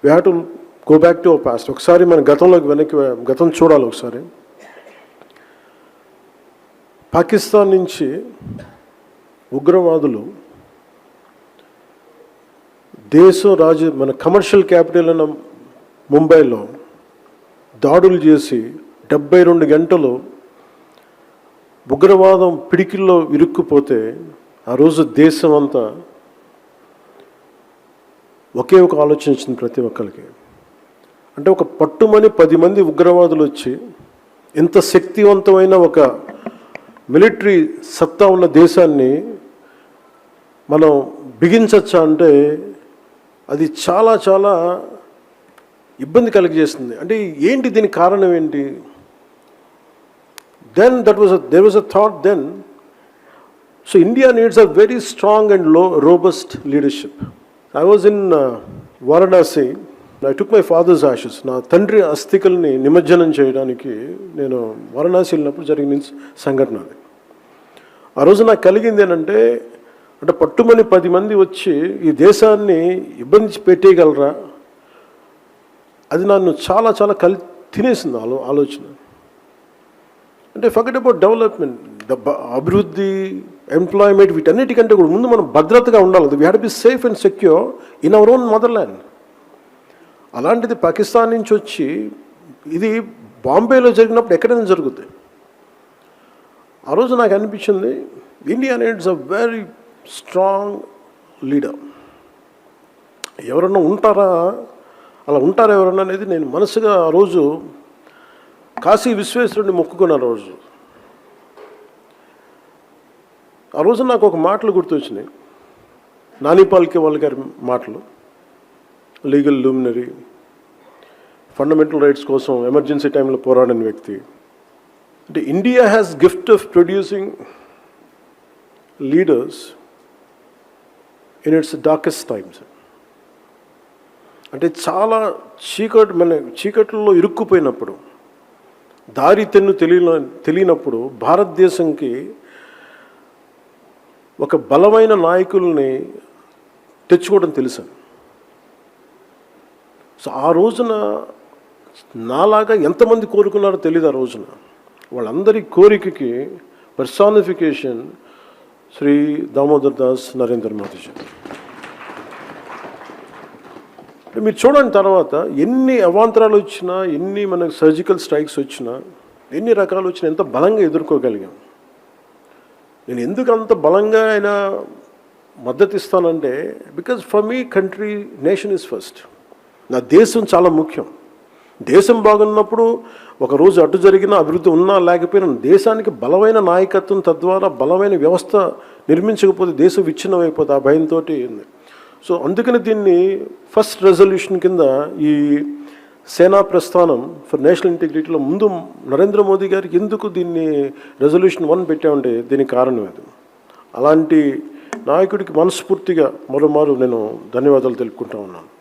We have to go back to our past. ఒకసారి మన గతం చూడాలి. ఒకసారి పాకిస్తాన్ నుంచి ఉగ్రవాదులు మన కమర్షియల్ క్యాపిటల్ అయిన ముంబైలో దాడులు చేసి 72 గంటలు ఉగ్రవాదం పిడికిల్లో ఇరుక్కుపోతే ఆ రోజు దేశం అంతా ఒకే ఒక ఆలోచించింది ప్రతి ఒక్కరికి. అంటే ఒక పట్టుమని 10 మంది ఉగ్రవాదులు వచ్చి ఎంత శక్తివంతమైన ఒక మిలిటరీ సత్తా ఉన్న దేశాన్ని మనం బిగించచ్చా అంటే అది చాలా చాలా ఇబ్బంది కలిగజేస్తుంది. అంటే ఏంటి, దీనికి కారణం ఏంటి? Then there was a thought then, so India needs a very strong and robust leadership. I was in Varanasi. I took my father's ashes. నా తండ్రి అస్థికల్ని నిమజ్జనం చేయడానికి నేను వారణాసి వెళ్ళినప్పుడు జరిగిన సంఘటన అది. ఆ రోజు నాకు కలిగింది ఏంటంటే, అంటే పట్టుమని 10 మంది వచ్చి ఈ దేశాన్ని ఇబ్బంది పెట్టేయగలరా, అది నన్ను చాలా చాలా తినేసింది ఆలోచన. అంటే ఫర్గెట్ అబౌట్ డెవలప్మెంట్, అభివృద్ధి, ఎంప్లాయ్మెంట్, వీటన్నిటికంటే కూడా ముందు మనం భద్రతగా ఉండాలి. We have to be safe and secure in our own motherland. అలాంటిది పాకిస్తాన్ నుంచి వచ్చి ఇది బాంబేలో జరిగినప్పుడు ఎక్కడైనా జరుగుతుంది. ఆ రోజు నాకు అనిపించింది, India needs a very strong leader. ఎవరన్నా అలా ఉంటారా ఎవరన్నా అనేది నేను మనసుగా ఆ రోజు కాశీ విశ్వేశ్వరుడిని మొక్కుకున్నాను. ఆ రోజు నాకు ఒక మాటలు గుర్తొచ్చినాయి, నాని పాల్కేవాల్ గారి మాటలు. లీగల్ లూమినరీ, ఫండమెంటల్ రైట్స్ కోసం ఎమర్జెన్సీ టైంలో పోరాడిన వ్యక్తి. అంటే India has gift of producing leaders in it's darkest times. అంటే చాలా చీకట్లో ఇరుక్కుపోయినప్పుడు, దారి తెలియనప్పుడు భారతదేశంకి ఒక బలమైన నాయకుల్ని తెచ్చుకోవడం తెలుసు. సో ఆ రోజున నాలాగా ఎంతమంది కోరుకున్నారో తెలియదు. ఆ రోజున వాళ్ళందరి కోరికకి పర్సానిఫికేషన్ శ్రీ దామోదర్ దాస్ నరేంద్ర మోదీజీ. మీరు చూడండి, తర్వాత ఎన్ని అవాంతరాలు వచ్చినా, ఎన్ని మనకు సర్జికల్ స్ట్రైక్స్ వచ్చినా, ఎన్ని రకాలు వచ్చినా ఎంత బలంగా ఎదుర్కోగలిగాం. నేను ఎందుకు అంత బలంగా ఆయన మద్దతు ఇస్తానంటే, because for me nation is first. నా దేశం చాలా ముఖ్యం. దేశం బాగున్నప్పుడు ఒకరోజు అటు జరిగిన అభివృద్ధి ఉన్నా లేకపోయినా దేశానికి బలమైన నాయకత్వం, తద్వారా బలమైన వ్యవస్థ నిర్మించకపోతే దేశం విచ్ఛిన్నం అయిపోతుంది. ఆ భయంతో ఉంది. సో అందుకని దీన్ని ఫస్ట్ రెజల్యూషన్ కింద ఈ సేనా ప్రస్థానం ఫర్ నేషనల్ ఇంటిగ్రిటీలో ముందు నరేంద్ర మోదీ గారికి ఎందుకు దీన్ని రెజల్యూషన్ 1 పెట్టామంటే దీనికి కారణం అది. అలాంటి నాయకుడికి మనస్ఫూర్తిగా మరోమారు నేను ధన్యవాదాలు తెలుపుకుంటా ఉన్నాను.